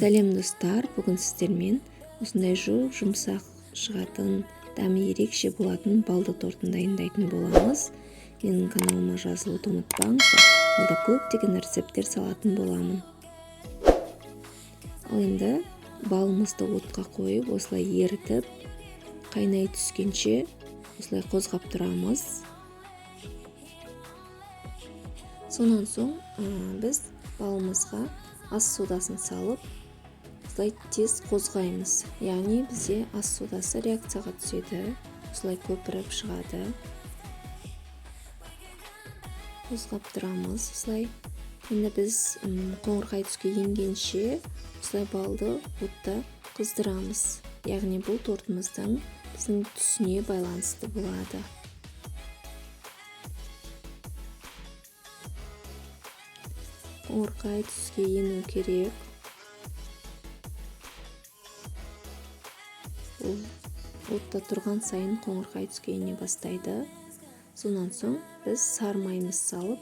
Сәлем достар, бүгін сіздермен осындай жұмсақ шығатын, дәмі ерекше болатын балды тортын дайындайтын боламыз. Менің каналыма жазылуды ұмытпаңыздар, алда көптеген рецепттер салатын боламын. Ал енді балымызды отқа қойып, осылай ерітіп, қайнай түскенше осылай қозғап тұрамыз. Сонан соң біз балымызға ас содасын салып, осылай тез қозғаймыз. Яғни бізде ас содасы реакцияға түседі, осылай көпіріп шығады. Қозғап тұрамыз, осылай. Енді біз қоңырқай түске енгенше осылай балды отта қыздырамыз. Яғни бұл тортымыздың біздің түсіне байланысты болады. Қоңырқай түске ену керек. Ол отта тұрған сайын қоңырқай түске ене бастайды. Сонан соң біз сармаймыз салып,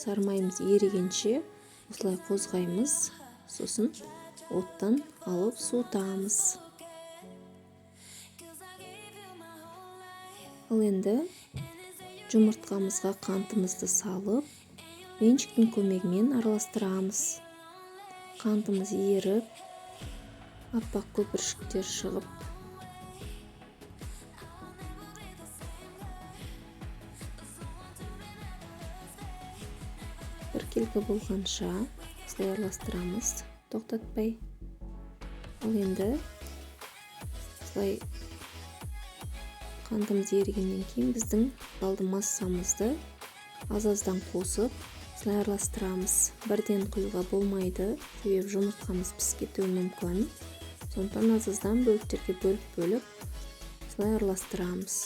сармаймыз ерігенше осылай қозғаймыз. Сосын оттан алып суытамыз. Ал енді жұмыртқамызға қантымызды салып, венчиктің көмегімен араластырамыз. Қантымыз еріп, аппақ көпіршіктер шығып, біркелкі болғанша осылай араластырамыз, тоқтатпай. Ал енді осылай қантымыз ерігеннен кейін біздің балды массамызды аз-аздан қосып, осылай араластырамыз. Бірден құюға болмайды, себебі жұмыртқамыз пісіп кетуі мүмкін. Сондықтан аз-аздан бөліктерге бөліп, осылай араластырамыз.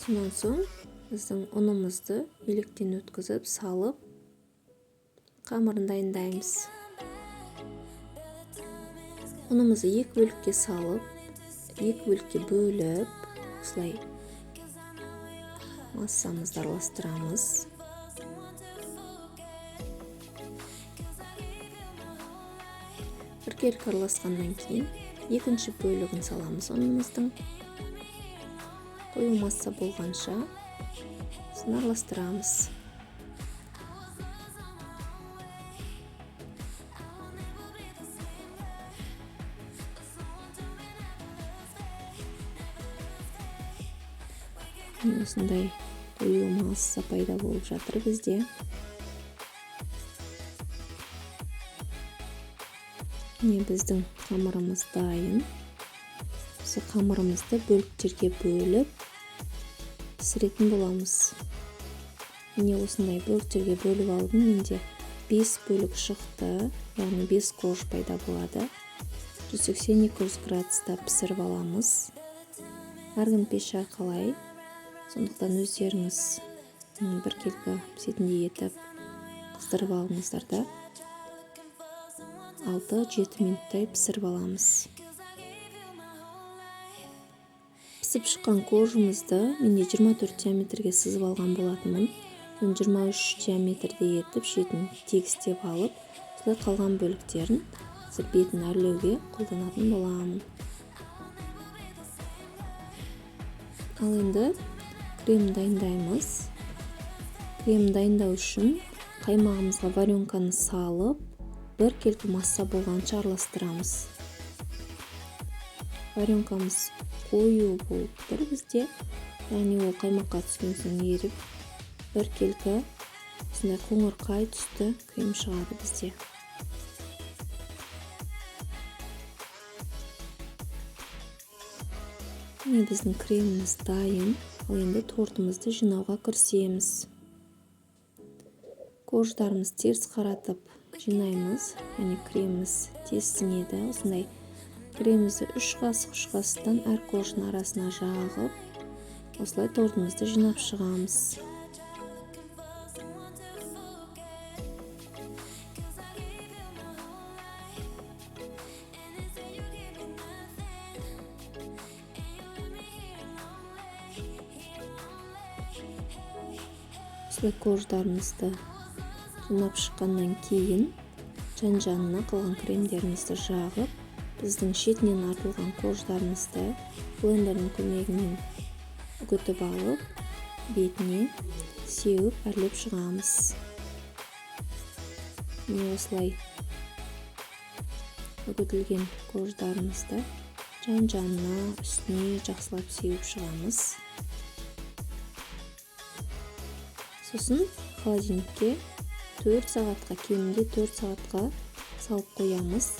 Сонан соң біздің ұнымызды електен өткізіп, салып, қамырын дайындаймыз. Ұнымызды екі бөлікке салып, екі бөлікке бөліп, осылай массамызды араластырамыз. Біркелкі араласқаннан кейін екінші бөлігін саламыз ұнымыздың. Қою масса болғанша араластырамыз. Осындай қою масса пайда болып жатыр бізде. Біздің қамырымыз дайын. Осы қамырымызды бөліктерге бөліп пісіретін боламыз. Осындай бөліктерге бөліп алдым. Менде 5 бөлік шықты, яғни 5 корж пайда болады. 180-200 градуста пісіріп аламыз. Әркім пеш әрқалай. Сондықтан өздеріңіз біркелкі пісетіндей етіп қыздырып алыңыздар да. 6-7 минуттай пісіріп аламыз. Пісіп шыққан коржымызды менде 24 диаметрге сызып алған болатынмын. 23 диаметрде етіп, шетін тегістеп алып, осылай қалған бөліктерін бетін әрлеуге қолданатын боламын. Ал енді крем дайындаймыз. Крем дайындау үшін қаймағымызға варенканы салып, біркелкі масса болғанша араластырамыз. Варенкамыз қою болып тұр бізде, яғни ол қаймаққа түскен соң еріп, біркелкі осындай қоңырқай түсті крем шығады бізде. Біздің креміміз дайын. Ал енді тортымызды жинауға кірісеміз. Корждарымыз теріс қаратып жинаймыз, яғни креміміз тез сіңеді. Осындай кремімізді 3 қасықтан әр корждың арасына жағып, осылай тортымызды жинап шығамыз. осылай корждарымызды жинап шыққаннан кейін жан-жанына қалған кремдерімізді жағып, біздің шетінен артылған қождарымызды блендердің көмегімен үгітіп алып, бетіне сеуіп әрлеп шығамыз. Міне осылай үгітілген қождарымызды жан-жанына, үстіне жақсылап сеуіп шығамыз. Сосын холодильникке 4 сағатқа, кемінде 4 сағатқа салып қоямыз.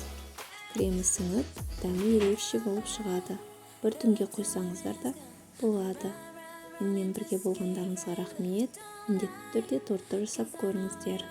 Кремі сіңіп, дәмі ерекше болып шығады. Бір түнге қойсаңыздар да болады. Менімен бірге болғандарыңызға рахмет. Міндетті түрде тортты жасап көріңіздер.